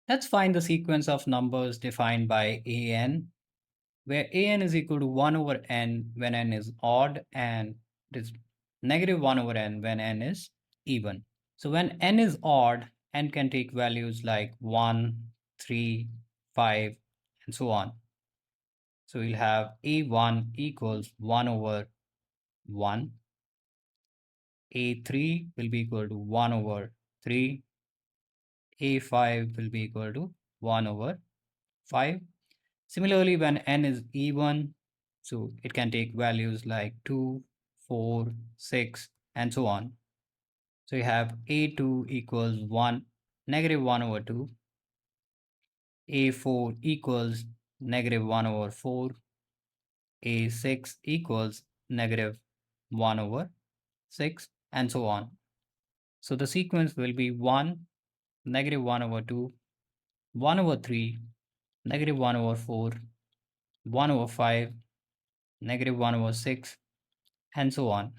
Let's find the sequence of numbers defined by an, where an is equal to 1 over n when n is odd and it is negative 1 over n when n is even. So when n is odd, n can take values like 1, 3, 5, and so on. So we'll have a1 equals 1 over 1, a3 will be equal to 1 over 3, a5 will be equal to 1 over 5. Similarly, when n is even, so it can take values like 2, 4, 6, and so on. So you have a2 equals 1, negative 1 over 2, a4 equals negative 1 over 4, a6 equals negative 1 over 6, and so on. So the sequence will be 1, negative 1 over 2, 1 over 3, negative 1 over 4, 1 over 5, negative 1 over 6, and so on.